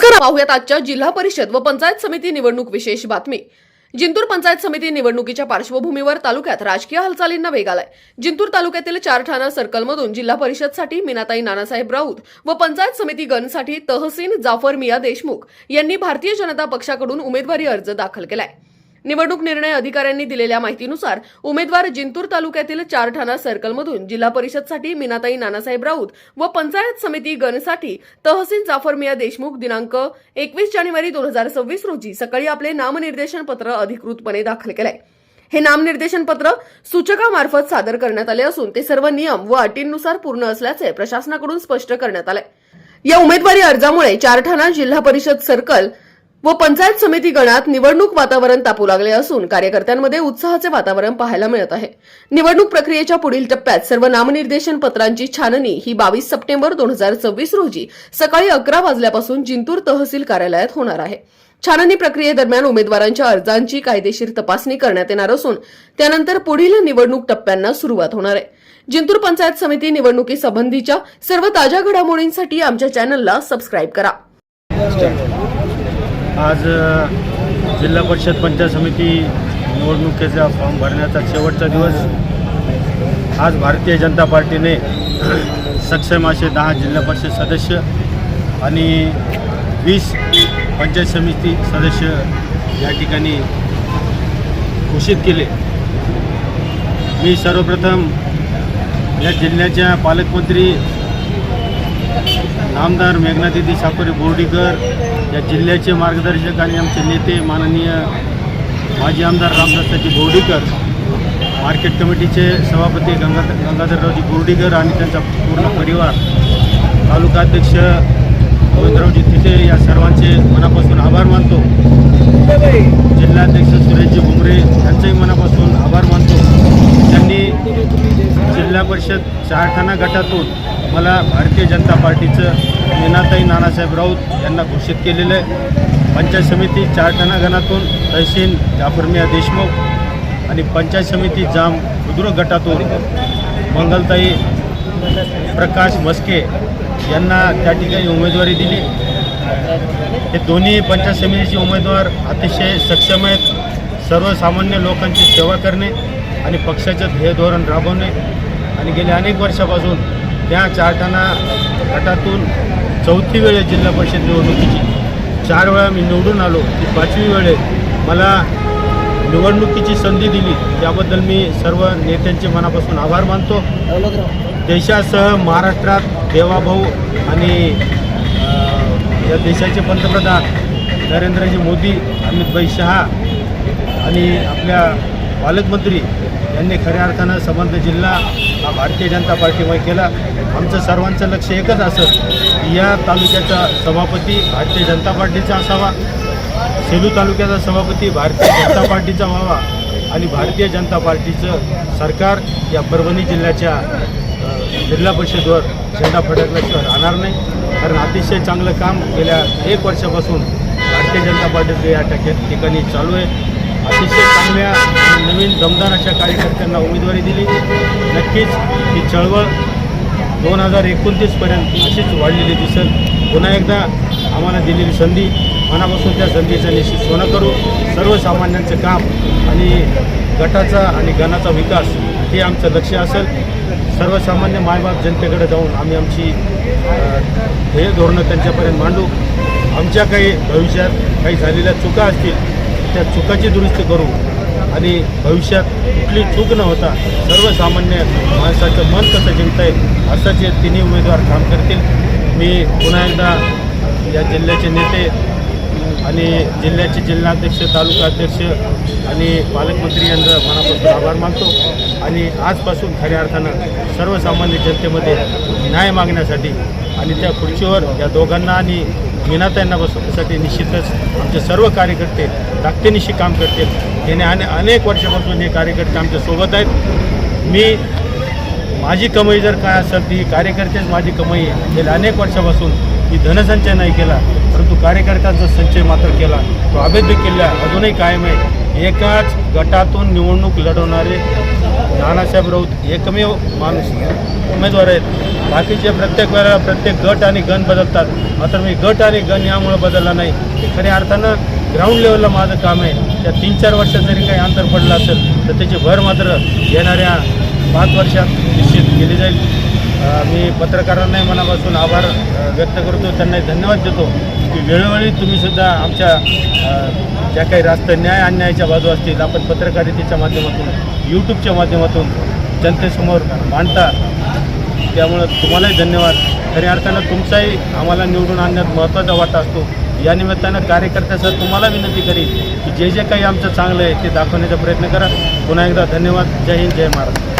नमस्कार, पाहूयात आजच्या जिल्हा परिषद व पंचायत समिती निवडणूक विशेष बातमी। जिंतूर पंचायत समिती निवडणुकीच्या पार्श्वभूमीवर तालुक्यात राजकीय हालचालींना वेग आलाय। जिंतूर तालुक्यातील 4 ठाणा सर्कलमधून जिल्हा परिषदसाठी मीनाताई नानासाहेब राऊत व पंचायत समिती गणसाठी तहसीन जाफर मिया देशमुख यांनी भारतीय जनता पक्षाकडून उमेदवारी अर्ज दाखल केलाय। निवडणूक निर्णय अधिकाऱ्यांनी दिलेल्या माहितीनुसार उमेदवार जिंतूर तालुक्यातील 4 ठाणा सर्कलमधून जिल्हा परिषदसाठी मीनाताई नानासाहेब राऊत व पंचायत समिती गणसाठी तहसीन जाफर मिया देशमुख दिनांक 21 जानेवारी 2026 रोजी सकाळी आपले नामनिर्देशन पत्र अधिकृतपणे दाखल केले। हे नामनिर्देशन पत्र सूचकामार्फत सादर करण्यात आले असून ते सर्व नियम व अटींनुसार पूर्ण असल्याचे प्रशासनाकडून स्पष्ट करण्यात आले। या उमेदवारी अर्जामुळे 4 ठाणा जिल्हा परिषद सर्कल व पंचायत समिती गणात निवडणूक वातावरण तापू लागले असून कार्यकर्त्यांमध्ये उत्साहाचे वातावरण पाहायला मिळत आहे। निवडणूक प्रक्रियेच्या पुढील टप्प्यात सर्व नामनिर्देशन पत्रांची छाननी ही 22 सप्टेंबर 2026 रोजी सकाळी 11 वाजल्यापासून जिंतूर तहसील कार्यालयात होणार आहे। छाननी प्रक्रियेदरम्यान उमेदवारांच्या अर्जांची कायदेशीर तपासणी करण्यात येणार असून त्यानंतर पुढील निवडणूक टप्प्यांना सुरुवात होणार आहे। जिंतूर पंचायत समिती निवडणुकीसंबंधीच्या सर्व ताज्या घडामोडींसाठी आमच्या चॅनलला सबस्क्राइब करा। आज जिल्हा परिषद पंचायत समिती निवडणुकीचा फॉर्म भरण्याचा शेवटचा दिवस। आज भारतीय जनता पार्टीने सक्षम असे 10 जिल्हा परिषद सदस्य आणि 20 पंचायत समिती सदस्य या ठिकाणी घोषित केले। मी सर्वप्रथम या जिल्ह्याच्या पालकमंत्री आमदार मेघनादिदी साकोरे बोर्डीकर, या जिल्ह्याचे मार्गदर्शक आणि आमचे नेते माननीय माजी आमदार रामदासजी बोर्डीकर, मार्केट कमिटीचे सभापती गंगाधररावजी बोर्डीकर आणि त्यांचा पूर्ण परिवार, तालुका अध्यक्ष गोविंदरावजी तिथे, या सर्वांचे मनापासून आभार मानतो। जिल्हाध्यक्ष सुरेशजी भुमरे यांचेही मनापासून आभार मानतो। त्यांनी जिल्हा परिषद 4 ठाणा गटातून मला भारतीय जनता पार्टीचं मीनाताई नानासाहेब राऊत यांना घोषित केलेलं आहे। पंचायत समिती 4 ठाणा गणातून तहसील जाफर मिया देशमुख आणि पंचायत समिती जाम बुद्रुक गटातून मंगलताई प्रकाश मस्के यांना त्या ठिकाणी उमेदवारी दिली। हे दोन्ही पंचायत समितीचे उमेदवार अतिशय सक्षम आहेत। सर्वसामान्य लोकांची सेवा करणे आणि पक्षाचं ध्येय धोरण राबवणे आणि गेल्या अनेक वर्षापासून त्या 4 ठाणा गटातून 4थी वेळ जिल्हा परिषद निवडणुकीची 4 वेळा मी निवडून आलो, ती 5वी वेळ मला निवडणुकीची संधी दिली, त्याबद्दल मी सर्व नेत्यांचे मनापासून आभार मानतो। देशासह महाराष्ट्रात देवाभाऊ आणि या देशाचे पंतप्रधान नरेंद्रजी मोदी, अमितभाई शहा आणि आपल्या पालकमंत्री यांनी खऱ्या अर्थानं संबंध जिल्हा हा भारतीय जनता पार्टीमुळे केला। आमचं सर्वांचं लक्ष एकच असं की या तालुक्याचा सभापती भारतीय जनता पार्टीचा असावा, सेलू तालुक्याचा सभापती भारतीय जनता पार्टीचा व्हावा आणि भारतीय जनता पार्टीचं सरकार या परभणी जिल्ह्याच्या जिल्हा परिषदेवर झेंडा फडकल्याशिवाय राहणार नाही। कारण अतिशय चांगलं काम गेल्या 1 वर्षापासून भारतीय जनता पार्टीचं या ठिकाणी चालू आहे। अतिशय चांगल्या नवीन दमदार अशा कार्यकर्त्यांना उमेदवारी दिली। नक्कीच ही चळवळ 2029पर्यंत अशीच वाढलेली दिसेल। पुन्हा एकदा आम्हाला दिलेली संधी, मनापासून त्या संधीचं निश्चित सोनं करू। सर्वसामान्यांचं काम आणि गटाचा आणि गणाचा विकास हे आमचं लक्ष असेल। सर्वसामान्य मायबाप जनतेकडे जाऊन आम्ही आमची ध्येय धोरणं त्यांच्यापर्यंत मांडू। आमच्या काही भविष्यात काही झालेल्या चुका असतील त्या चुकाची दुरुस्ती करू आणि भविष्यात कुठली चूक न होता सर्वसामान्य माणसाचं मन कसं जिंकता येईल असंच हे तिन्ही उमेदवार काम करतील। मी पुन्हा एकदा या जिल्ह्याचे नेते आणि जिल्ह्याचे जिल्हाध्यक्ष, तालुका अध्यक्ष आणि पालकमंत्री यांचा मनापासून आभार मानतो आणि आजपासून खऱ्या अर्थानं सर्वसामान्य जनतेमध्ये न्याय मागण्यासाठी आणि त्या खुर्चीवर या दोघांना आणि मीनाताईंना बसवण्यासाठी निश्चितच आमचे सर्व कार्यकर्ते ताकदीनिशी काम करतील। गेल्या अनेक वर्षापासून हे कार्यकर्ते आमच्यासोबत आहेत। माझी कमाई जर काय असेल ती कार्यकर्तेच माझी कमाई आहे। गेल्या अनेक वर्षापासून मी धनसंचय नाही केला, परंतु कार्यकर्त्यांचा संचय मात्र केला। तो अभेद्य किल्ला अजूनही कायम आहे। एकाच गटातून निवडणूक लढवणारे नानासाहेब राऊत एकमेव माणूस उमेदवार आहेत बाकीचे प्रत्येक वेळेला प्रत्येक गट आणि गण बदलतात, मात्र मी गट आणि गण यामुळे बदलला नाही. खऱ्या अर्थानं ग्राउंड लेवलला माझं काम आहे. त्या 3-4 वर्षात जरी काही अंतर पडलं असेल तर त्याची भर मात्र येणाऱ्या 5 वर्षात निश्चित केली जाईल. मी पत्रकारांनाही मनापासून आभार व्यक्त करतो, त्यांनाही धन्यवाद देतो की वेळोवेळी तुम्हीसुद्धा आमच्या ज्या काही रास्त न्याय अन्यायाच्या बाजू असतील आपण पत्रकारितेच्या माध्यमातून यूट्यूबच्या माध्यमातून जनतेसमोर मांडता. त्यामुळं तुम्हालाही धन्यवाद. खऱ्या अर्थानं तुमचाही आम्हाला निवडून आणण्यात महत्त्वाचा वाटा असतो. या निमित्तानं कार्यकर्त्यासह तुम्हाला विनंती करीन की जे जे काही आमचं चांगलं आहे ते दाखवण्याचा प्रयत्न करा. पुन्हा एकदा धन्यवाद. जय हिंद, जय महाराष्ट्र.